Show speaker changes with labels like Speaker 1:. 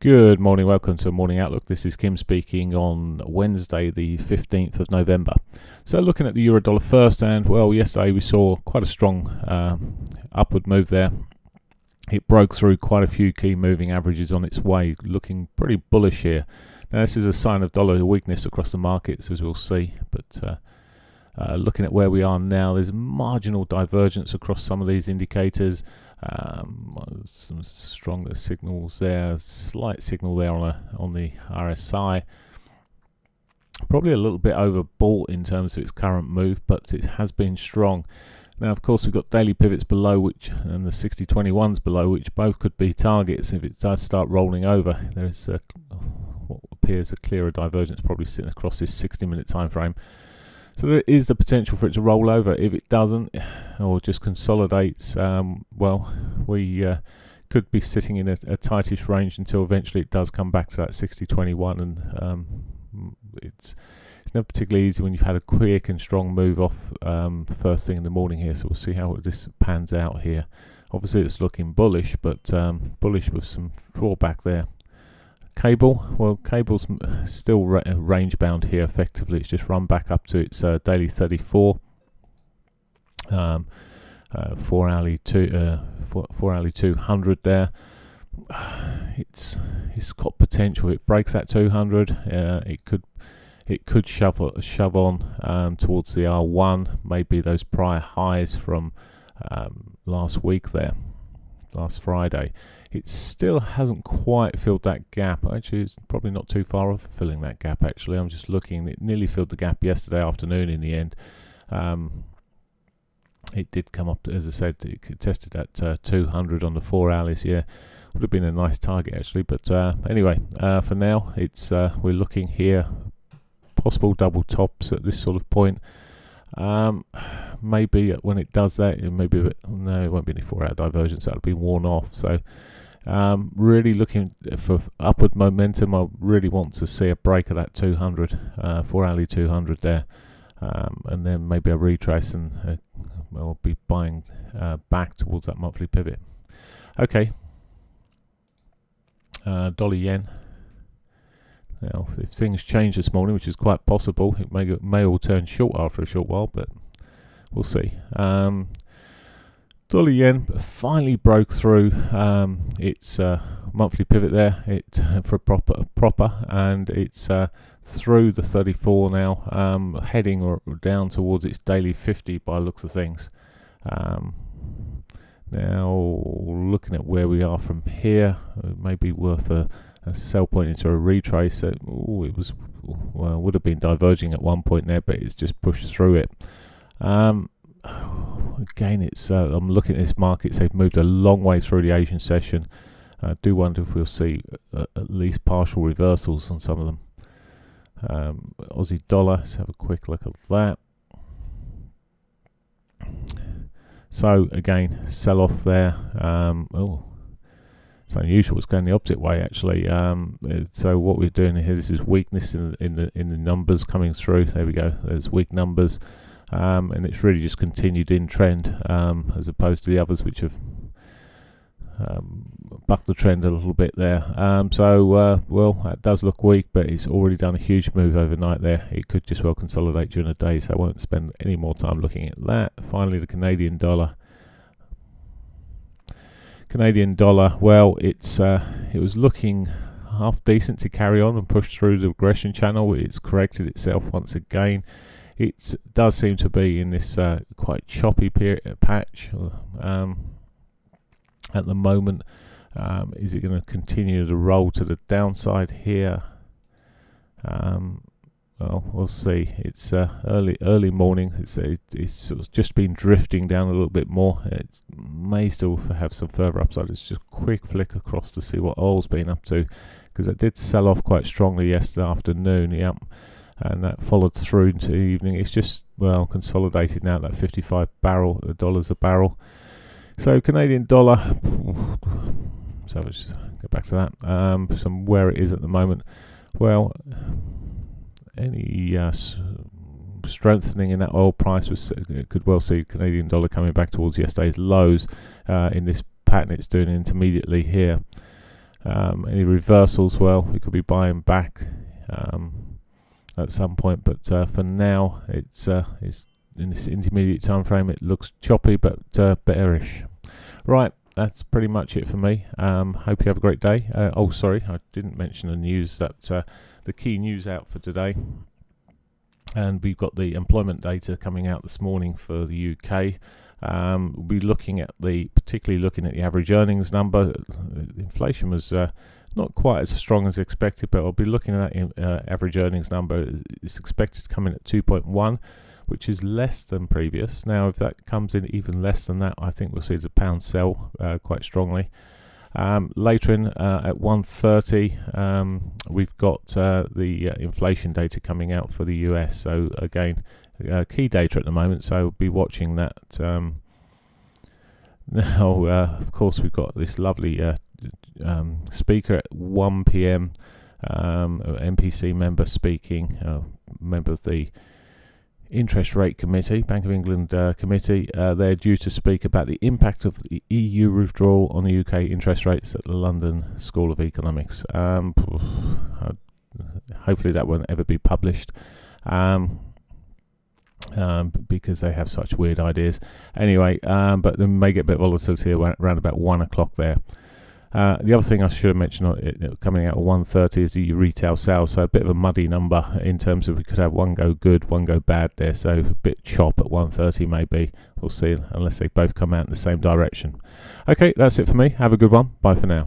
Speaker 1: Good morning, welcome to Morning Outlook. This is Kim speaking on Wednesday the 15th of November. So looking at the euro dollar first, and well, yesterday we saw quite a strong upward move there. It broke through quite a few key moving averages on its way, looking pretty bullish here. Now this is a sign of dollar weakness across the markets, as we'll see, but looking at where we are now, there's marginal divergence across some of these indicators. Some stronger signals there, slight signal there on the RSI. Probably a little bit overbought in terms of its current move, but it has been strong. Now, of course, we've got daily pivots below, and the 60-21s below, which both could be targets if it does start rolling over. There is what appears a clearer divergence, probably sitting across this 60-minute time frame. So there is the potential for it to roll over. If it doesn't, or just consolidates, well, we could be sitting in a tightish range until eventually it does come back to that 60-21, and it's never particularly easy when you've had a quick and strong move off first thing in the morning here. So we'll see how this pans out here. Obviously, it's looking bullish, but bullish with some drawback there. Cable, well, cable's still range bound here effectively. It's just run back up to its daily 34, 4 hourly 200 there. It's got potential. It breaks that 200. It could shove on towards the R1, maybe those prior highs from last week there, last Friday. It still hasn't quite filled that gap. Actually, it's probably not too far off filling that gap, actually. I'm just looking. It nearly filled the gap yesterday afternoon in the end. It did come up, as I said, it tested at 200 on the 4 hours. Yeah, would have been a nice target, actually. But anyway, for now, it's we're looking here. Possible double tops at this sort of point. Maybe when it does that, it may be a bit, no, it won't be any 4 hour divergence. That'll be worn off. So really looking for upward momentum. I really want to see a break of that 200, 4 hourly 200 there, and then maybe a retrace, and we'll be buying back towards that monthly pivot. Okay, dollar yen. Now, if things change this morning, which is quite possible, it may all turn short after a short while, but we'll see. Dollar yen finally broke through its monthly pivot there. It for proper, and it's through the 34 now, heading down towards its daily 50 by looks of things. Now, looking at where we are from here, it may be worth a sell point into a retrace. It was, well, would have been diverging at one point there, but it's just pushed through it. Again, it's I'm looking at this markets. They've moved a long way through the Asian session. I do wonder if we'll see at least partial reversals on some of them. Aussie dollar, let's have a quick look at that. So again, sell off there. It's unusual. It's going the opposite way, actually. So what we're doing here, this is weakness in the numbers coming through. There we go. There's weak numbers, and it's really just continued in trend, as opposed to the others which have bucked the trend a little bit there. Well, that does look weak, but it's already done a huge move overnight there. It could just well consolidate during the day, so I won't spend any more time looking at that. Finally, the Canadian dollar. Canadian dollar, well, it was looking half decent to carry on and push through the regression channel. It's corrected itself once again. It does seem to be in this quite choppy patch at the moment. Is it going to continue to roll to the downside here? Well, we'll see. It's early morning. It's sort of just been drifting down a little bit more. It may still have some further upside. It's just a quick flick across to see what oil's been up to, because it did sell off quite strongly yesterday afternoon. Yep, and that followed through into the evening. It's just, well, consolidated now at that $55 dollars a barrel. So Canadian dollar. So let's just go back to that. Some where it is at the moment. Well, any strengthening in that oil price could well see Canadian dollar coming back towards yesterday's lows in this pattern it's doing intermediately here. Any reversals, well, we could be buying back at some point, but for now it's in this intermediate time frame it looks choppy but bearish. Right, that's pretty much it for me. Hope you have a great day. Oh, sorry, I didn't mention the news that the key news out for today, and we've got the employment data coming out this morning for the UK. We'll be particularly looking at the average earnings number. Inflation was not quite as strong as expected, but I'll be looking at that average earnings number. It's expected to come in at 2.1, which is less than previous. Now, if that comes in even less than that, I think we'll see the pound sell quite strongly. Later in at 1:30, we've got the inflation data coming out for the US. So again, key data at the moment. So we'll be watching that. Now, of course, we've got this lovely speaker at 1 p.m. MPC member speaking, member of the Interest Rate Committee, Bank of England Committee. They're due to speak about the impact of the EU withdrawal on the UK interest rates at the London School of Economics. Hopefully that won't ever be published, because they have such weird ideas. Anyway, but they may get a bit of volatility around about 1 o'clock there. The other thing I should have mentioned coming out at 1:30 is the retail sales. So a bit of a muddy number in terms of we could have one go good, one go bad there. So a bit chop at 1:30 maybe. We'll see, unless they both come out in the same direction. Okay, that's it for me. Have a good one. Bye for now.